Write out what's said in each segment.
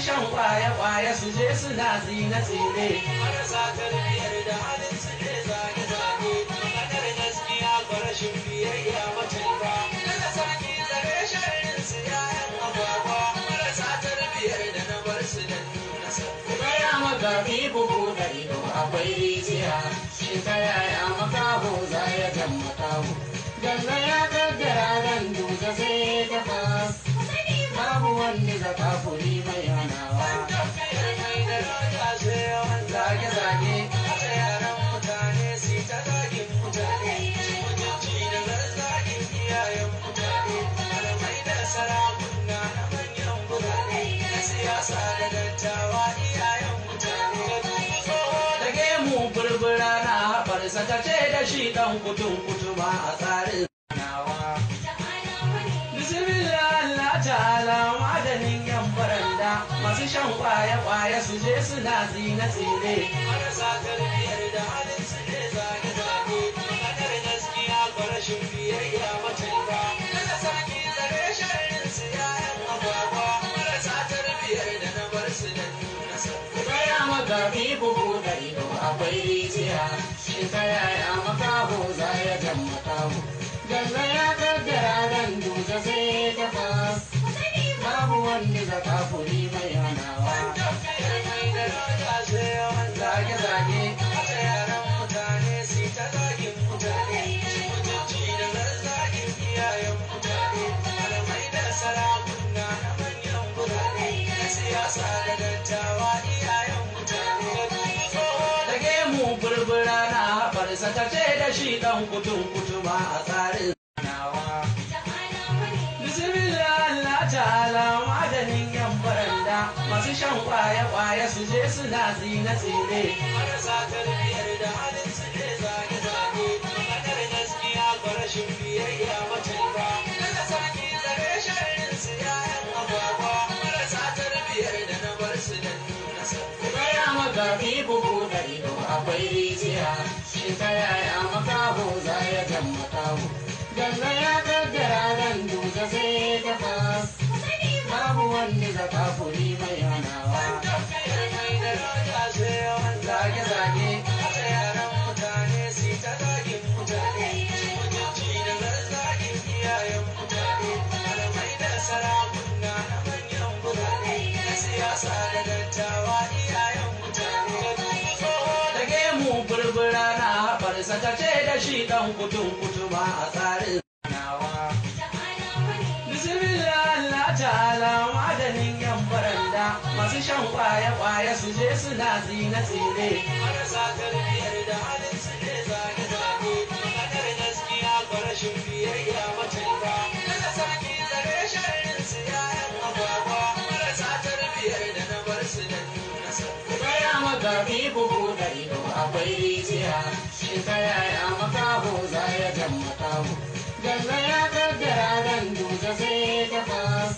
shan kwaya-kwaya su je suna zine-zine. Marasa tarbiyar da halin su ne zage-zage, maganar gaskiya ba rashin biyayya macen ba. Daga sarki zare sharrin su yayan agwagwa, marasa tarbiyar da na bar su da nuna sarki. Gaya makafi bugu da ido akwai rijiya, shi ta yaya makaho za ya jan makaho. Dalla ya kaddara ran duza sai ta fas, babu wani zaka kuri mai hanawa. Tafiyar mai da roja sai yawan Zage-zage, haka yaran mutane su ta zagin mutane, mutunci da zazzagin iyayen mutane, malamai da sarakuna na manyan birane, na siyasa da dattawa iyayen mutane. da gemu burbura na haɓarsa ta ce da shi ɗan kutun-kutuma a tsarin nawa. Bismillah Allah ta'ala maganin yan baranda, masu shan kwaya-kwaya su je suna zine-zine. Marasa tarbiyar da halin su ne zage-zage, maganar gaskiya ba rashin biyayya macen ba. Daga sarki zare sharrin su yayan agwagwa, marasa tarbiyar da na bar su da nuna sarki. Gaya makafi bugu da ido akwai rijiya, shi ta yaya makaho za ya jan makaho. Dalla ya kaddara ran duza sai ta fas, babu wani zaka kuri mai hanawa. Tafiyar mai da roja sai yawan Zage-zage, haka yaran mutane su ta zagin mutane, mutunci da zazzagin iyayen mutane, malamai da sarakuna na manyan birane, na siyasa da dattawa iyayen mutane. da gemu burbura na haɓarsa ta ce da shi ɗan kutun-kutuma a tsarin nawa. Bismillah Allah ta'ala maganin yan baranda, masu shan kwaya-kwaya su je suna zine-zine. Marasa tarbiyar da halin su ne zage-zage, maganar gaskiya ba rashin biyayya macen ba. Daga sarki zare sharrin su yayan agwagwa, marasa tarbiyar da na bar su da nuna sarki. Gaya makafi bugu da ido akwai rijiya, shi ta yaya makaho za ya jan makaho. Dalla ya kaddara ran duza sai ta fas, babu wani zaka kuri mai hanawa. Tafiyar mai da roja sai yawan Zage-zage, haka yaran mutane su ta zagin mutane, mutunci da zazzagin iyayen mutane, malamai da sarakuna na manyan birane, na siyasa da dattawa iyayen mutane. da gemu burbura na haɓarsa ta ce da shi ɗan kutun-kutuma a tsarin nawa. Bismillah Allah ta'ala maganin yan baranda, masu shan kwaya-kwaya su je suna zine-zine. Marasa tarbiyar da halin su ne zage-zage, maganar gaskiya ba rashin biyayya macen ba. Daga sarki zare sharrin su yayan agwagwa, marasa tarbiyar da na bar su da nuna sarki. Gaya makafi bugu da ido akwai rijiya, shi ta yaya makaho za ya jan makaho. Dalla ya kaddara ran duza sai ta fas,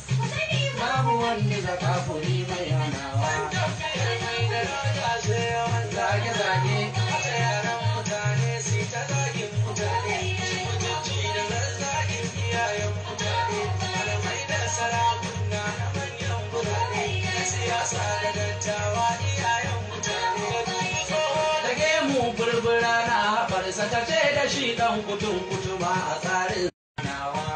babu wani zaka kuri mai hanawa. Tafiyar mai da roja sai yawan Zage-zage, haka yaran mutane su ta zagin mutane, mutunci da zazzagin iyayen mutane, malamai da sarakuna na manyan birane, na siyasa da dattawa iyayen mutane. da gemu burbura na haɓarsa ta ce da shi ɗan kutun-kutuma a tsarin nawa.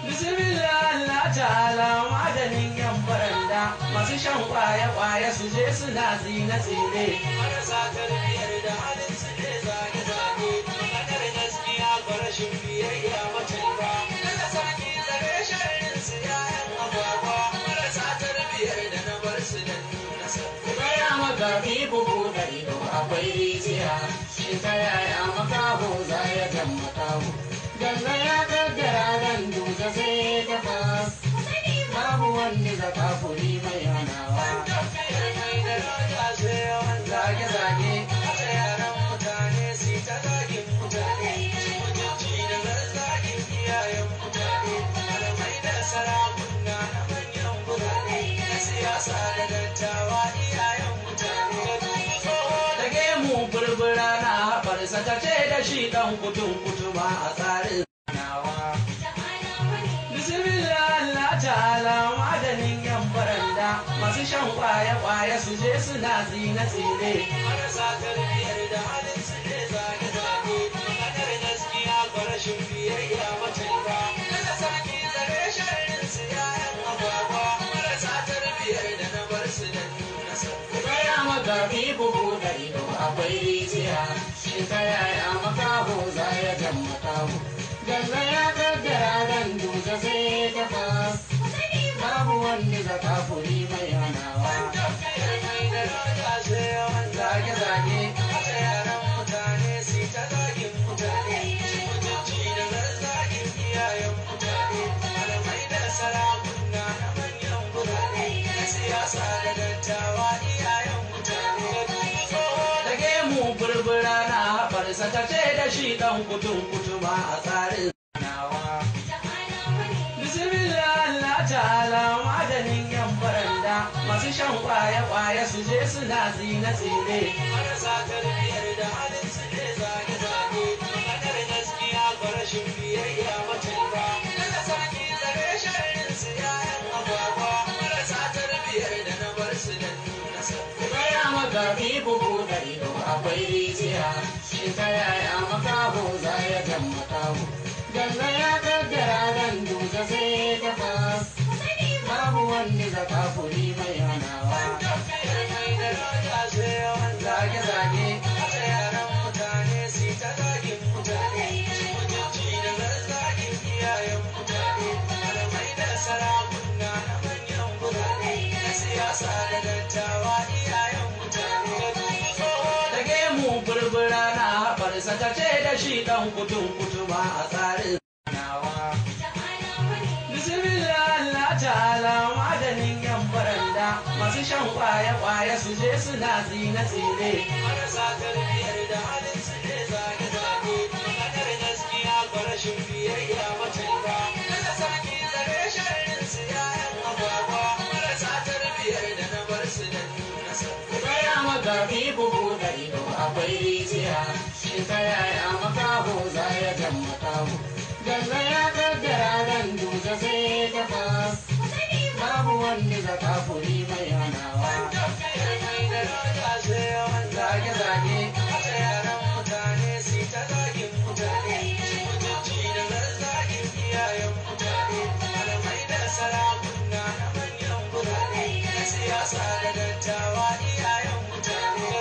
Bismillah Allah ta'ala maganin yan baranda, masu shan kwaya-kwaya su je suna zine-zine. Marasa tarbiyar da halin su ne zage-zage, maganar gaskiya ba rashin biyayya macen ba. Daga sarki zare sharrin su yayan agwagwa, marasa tarbiyar da na bar su da nuna sarki. Gaya makafi bugu da ido akwai rijiya, shi ta yaya makaho za ya jan makaho. Dalla ya kaddara ran duza sai ta fas, babu wani zaka kuri mai hanawa. Tafiyar mai da roja sai yawan Zage-zage, haka yaran mutane su ta zagin mutane, mutunci da zazzagin iyayen mutane, malamai da sarakuna na manyan birane, na siyasa da dattawa iyayen mutane. da gemu burbura na haɓarsa ta ce da shi ɗan kutun-kutuma a tsarin nawa. Bismillah Allah ta'ala maganin yan baranda, suna zine-zine. Marasa tarbiyar da halin su ne zage-zage. Maganar gaskiya ba rashin biyayya mace ba. Kada sarki zare sharrin su yayan agwagwa. Marasa tarbiyar da na bar su da nuna sarki. Tsaya magabi bugu da ido akwai rijiya. Shi ta yaya makaho za ya jan makaho. Jalla ya kaddara ran duje sai ta fas. Babu wani zaka kuri mai hanawa. Zage-zage, haka yaran mutane su ta zagin mutane. Mutunci da zazzagin iyayen mutane. Malamai da sarakuna na manyan mutane. Na siyasa da dattawa iyayen mutane. Da gemu burbura na haɓarsa ta ce da shi ɗan kutun-kutuma a tsarin nawa. Bismillah Allah ta'ala maganin yan baranda masu shan kwaye-kwaye su je suna zine-zine. Marasa tarbiyar da halin su ne zage-zage. Maganar gaskiya ba rashin biyayya mace ba. Kada sarki zare sharrin su yayan agwagwa. Marasa tarbiyar da na bar su da nuna sarki. Tsaya magabi bugu da ido akwai rijiya. Shi ta yaya makaho za ya jan makaho. Jalla ya kaddara ran duje sai ta fas. Babu wani zaka kuri mai hanawa. Zage-zage, haka yaran mutane su ta zagin mutane. Mutunci da zazzagin iyayen mutane. Malamai da sarakuna na manyan mutane. Na siyasa da dattawa iyayen mutane. Da gemu burbura na haɓarsa ta ce da shi ɗan kutun-kutuma a tsarin nawa. Bismillah Allah ta'ala maganin yan baranda masu shan kwaye-kwaye su je suna zine-zine. Marasa tarbiyar da halin su ne zage-zage. Maganar gaskiya ba rashin biyayya mace ba. Kada sarki zare sharrin su yayan agwagwa. Marasa tarbiyar da na bar su da nuna sarki. Tsaya magabi bugu da ido akwai rijiya. Shi ta yaya makaho za ya jan makaho. Jalla ya kaddara ran duje sai ta fas. Babu wani zaka kuri mai hanawa. Zage-zage, haka yaran mutane su ta zagin mutane. Mutunci da zazzagin iyayen mutane. Malamai da sarakuna na manyan mutane. Na siyasa da dattawa iyayen mutane.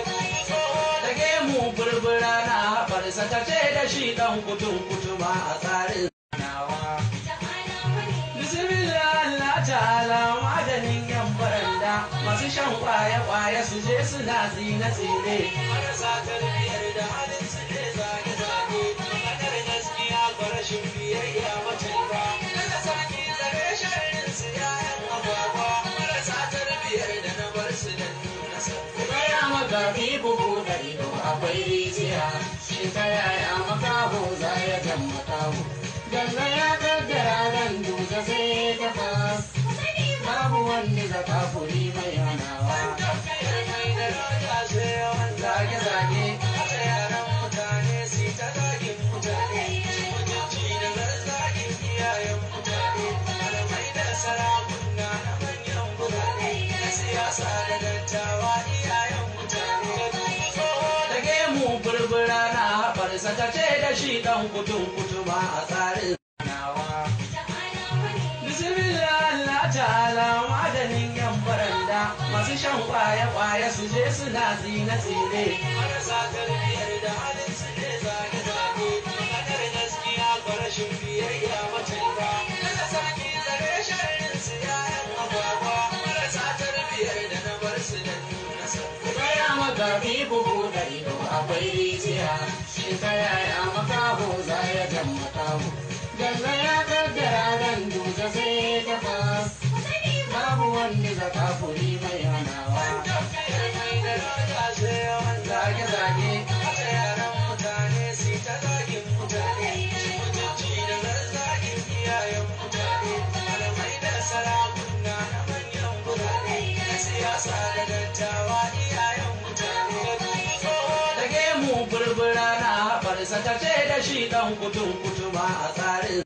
Da gemu burbura na haɓarsa ta ce da shi ɗan kutun-kutuma a tsarin nawa. Bismillah Allah ta'ala maganin yan baranda masu shan kwaye-kwaye su je suna zine-zine. Marasa tarbiyar da halin su ne zage-zage. Maganar gaskiya ba rashin biyayya mace ba. Kada sarki zare sharrin su yayan agwagwa. Marasa tarbiyar da na bar su da nuna sarki. Tsaya magabi bugu da ido akwai rijiya. Shi ta yaya makaho za ya jan makaho. Jalla ya kaddara ran duje sai ta fas. Babu wani zaka kuri mai hanawa. Zage-zage, haka yaran mutane su ta zagin mutane. Mutunci da zazzagin iyayen mutane. Malamai da sarakuna na manyan mutane. Na siyasa da dattawa iyayen mutane. Da gemu burbura na haɓarsa ta ce da shi ɗan kutun-kutuma a tsarin nawa. Bismillah Allah ta'ala maganin yan baranda masu shan kwaye-kwaye su je suna zine-zine. Marasa tarbiyar da halin su ne zage-zage. Maganar gaskiya ba rashin biyayya mace ba. Kada sarki zare sharrin su yayan agwagwa. Marasa tarbiyar da na bar su da nuna sarki. Tsaya magabi bugu da ido akwai rijiya. Shi ta yaya makaho za ya jan makaho. Jalla ya kaddara ran duje sai ta fas. Babu wani zaka kuri mai hanawa. Zage-zage, haka yaran mutane su ta zagin mutane. Mutunci da zazzagin iyayen mutane. Malamai da sarakuna na manyan mutane. Na siyasa da dattawa iyayen mutane. Da gemu burbura na haɓarsa ta ce da shi ɗan kutun-kutuma a tsarin